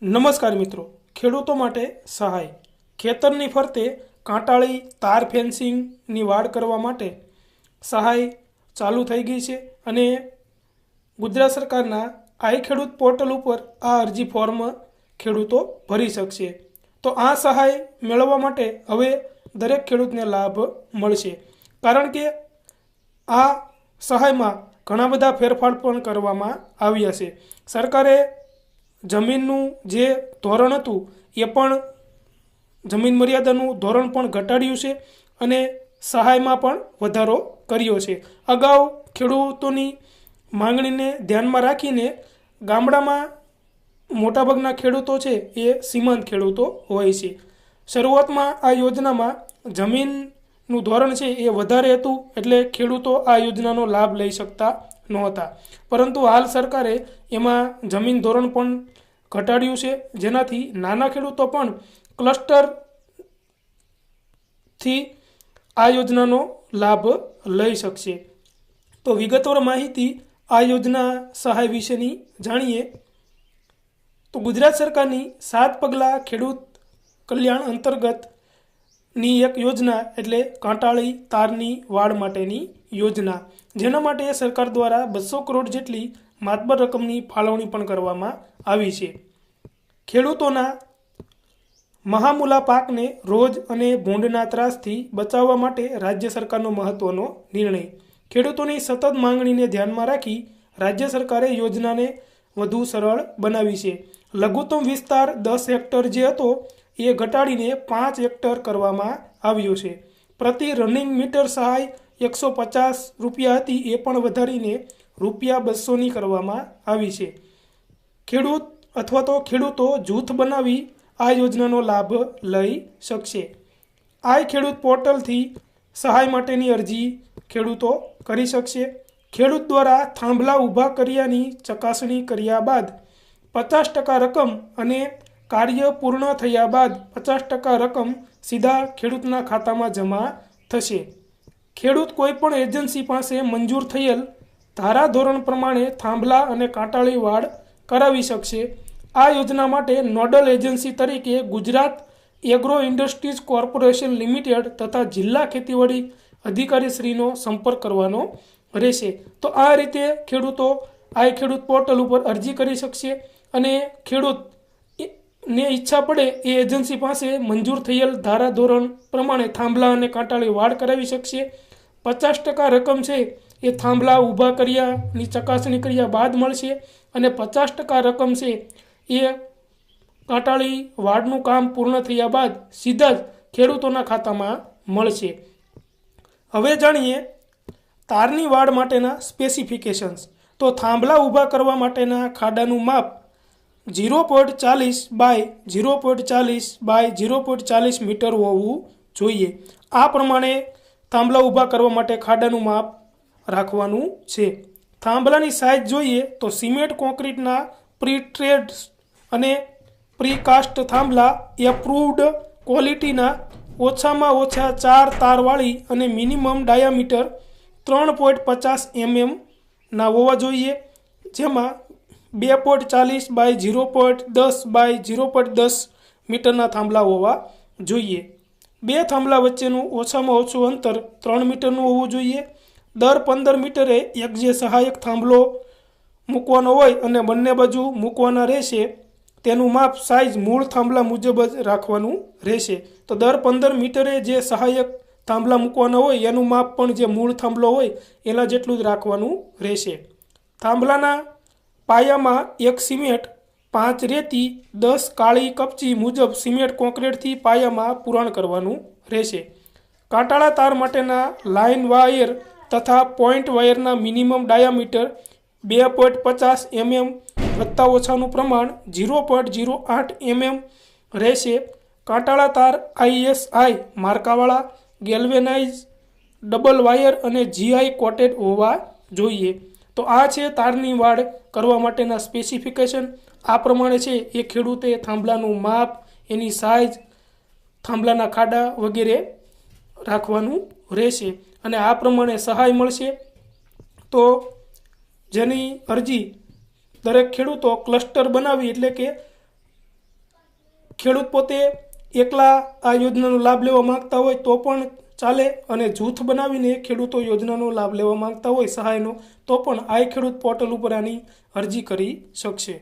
નમસ્કાર મિત્રો, ખેડૂતો માટે સહાય. ખેતરની ફરતે કાંટાળી તાર ફેન્સિંગની વાડ કરવા માટે સહાય ચાલુ થઈ ગઈ છે અને ગુજરાત સરકારના આઈ ખેડૂત પોર્ટલ ઉપર આ અરજી ફોર્મ ખેડૂતો ભરી શકશે. તો આ સહાય મેળવવા માટે હવે દરેક ખેડૂતને લાભ મળશે, કારણ કે આ સહાયમાં ઘણા બધા ફેરફાર પણ કરવામાં આવ્યા છે. સરકારે જમીનનું જે ધોરણ હતું એ પણ જમીન મર્યાદાનું ધોરણ પણ ઘટાડ્યું છે અને સહાયમાં પણ વધારો કર્યો છે. અગાઉ ખેડૂતોની માંગણીને ધ્યાનમાં રાખીને ગામડામાં મોટાભાગના ખેડૂતો છે એ સીમાંત ખેડૂતો હોય છે. શરૂઆતમાં આ યોજનામાં જમીનનું ધોરણ છે એ વધારે હતું, એટલે ખેડૂતો આ યોજનાનો લાભ લઈ શકતા નહોતા. પરંતુ હાલ સરકારે એમાં જમીન ધોરણ પણ ઘટાડ્યું છે, જેનાથી નાના ખેડૂતો પણ ક્લસ્ટરથી આ યોજનાનો લાભ લઈ શકશે. તો વિગતવાર માહિતી આ યોજના સહાય વિશેની જાણીએ તો ગુજરાત સરકારની 7 પગલાં ખેડૂત કલ્યાણ અંતર્ગતની એક યોજના એટલે કાંટાળી તારની વાડ માટેની યોજના, જેના માટે સરકાર દ્વારા 200 કરોડ જેટલી માતબર રકમની ફાળવણી પણ કરવામાં આવી છે. ખેડૂતોના મહામૂલા પાકને રોજ અને ભૂંડના ત્રાસથી બચાવવા માટે રાજ્ય સરકારનો મહત્વનો નિર્ણય. ખેડૂતોની સતત માંગણીને ધ્યાનમાં રાખી રાજ્ય સરકારે યોજનાને વધુ સરળ બનાવી છે. લઘુત્તમ વિસ્તાર 10 હેક્ટર જે હતો એ ઘટાડીને 5 હેક્ટર કરવામાં આવ્યો છે. પ્રતિ રનિંગ મીટર સહાય 150 રૂપિયા હતી, એ પણ વધારીને રૂપિયા 200ની કરવામાં આવી છે. ખેડૂત અથવા તો ખેડૂતો જૂથ બનાવી આ યોજનાનો લાભ લઈ શકશે. આ ખેડૂત પોર્ટલથી સહાય માટેની અરજી ખેડૂતો કરી શકશે. ખેડૂત દ્વારા થાંભલા ઊભા કર્યાની ચકાસણી કર્યા બાદ 50% રકમ અને કાર્ય પૂર્ણ થયા બાદ 50% રકમ સીધા ખેડૂતના ખાતામાં જમા થશે. ખેડૂત કોઈપણ એજન્સી પાસે મંજૂર થયેલ ધારાધોરણ પ્રમાણે થાંભલા અને કાંટાળી વાડ કરાવી શકશે. આ યોજના માટે નોડલ એજન્સી તરીકે Gujarat agro industries corporation limited તથા જિલ્લા ખેતીવાડી અધિકારીશ્રીનો સંપર્ક કરવાનો રહેશે. તો આ રીતે ખેડૂતો આ ખેડૂત પોર્ટલ ઉપર અરજી કરી શકશે અને ખેડૂતને ઈચ્છા પડે એ એજન્સી પાસે મંજૂર થયેલ ધારાધોરણ પ્રમાણે થાંભલા અને કાંટાળી વાડ કરાવી શકશે. 50% રકમ છે એ થાંભલા ઊભા કર્યાની ચકાસણી કર્યા બાદ મળશે અને 50% રકમ છે એ કાંટાળી વાડનું કામ પૂર્ણ થયા બાદ સીધા જ ખેડૂતોના ખાતામાં મળશે. હવે જાણીએ તારની વાડ માટેના સ્પેસિફિકેશન્સ. તો થાંભલા ઊભા કરવા માટેના ખાડાનું માપ 0.40 બાય 0.40 બાય 0.40 મીટર હોવું જોઈએ. આ પ્રમાણે થાંભલા ઊભા કરવા માટે ખાડાનું માપ રાખવાનું છે. થાંભલાની સાઇઝ જોઈએ તો સિમેન્ટ કોન્ક્રીટના પ્રી-ટ્રેડ અને પ્રીકાસ્ટ થાંભલા એપ્રુવડ ક્વોલિટીના ઓછામાં ઓછા 4 તારવાળી અને મિનિમમ ડાયામીટર 3.50 mm ના હોવા જોઈએ, જેમાં 2.40 બાય 0.10 બાય 0.10 મીટરના થાંભલા હોવા જોઈએ. બે થાંભલા વચ્ચેનું ઓછામાં ઓછું અંતર 3 મીટરનું હોવું જોઈએ. દર 15 મીટરે એક જે સહાયક થાંભલો મૂકવાનો હોય અને બંને બાજુ મૂકવાના રહેશે, તેનું માપ સાઇઝ મૂળ થાંભલા મુજબ જ રાખવાનું રહેશે. તો દર 15 મીટરે જે સહાયક થાંભલા મૂકવાના હોય એનું માપ પણ જે મૂળ થાંભલો હોય એના જેટલું જ રાખવાનું રહેશે. થાંભલાના પાયામાં 1 સિમેન્ટ, 5 રેતી, 10 કાળી કપચી મુજબ સિમેન્ટ કોન્ક્રીટથી પાયામાં પુરાણ કરવાનું રહેશે. કાંટાળા તાર માટેના લાઇન વાયર તથા પોઇન્ટ વાયરના મિનિમમ ડાયામીટર 2.50 mm વત્તા ઓછાનું પ્રમાણ 0.08 mm રહેશે. કાંટાળા તાર ISI માર્કાવાળા, ગેલ્વેનાઇઝ, ડબલ વાયર અને GI કોટેડ હોવા જોઈએ. તો આ છે તારની વાડ કરવા માટેના સ્પેસિફિકેશન. આ પ્રમાણે છે એ ખેડૂતે થાંભલાનું માપ, એની સાઇઝ, થાંભલાના ખાડા વગેરે રાખવાનું રહેશે અને આ પ્રમાણે સહાય મળશે. તો જેની અરજી દરેક ખેડૂતો ક્લસ્ટર બનાવી એટલે કે ખેડૂત પોતે એકલા આ યોજનાનો લાભ લેવા માંગતા હોય તો પણ ચાલે, અને જૂથ બનાવીને ખેડૂતો યોજનાનો લાભ લેવા માંગતા હોય સહાયનો, તો પણ આ ખેડૂત પોર્ટલ ઉપર આની અરજી કરી શકશે.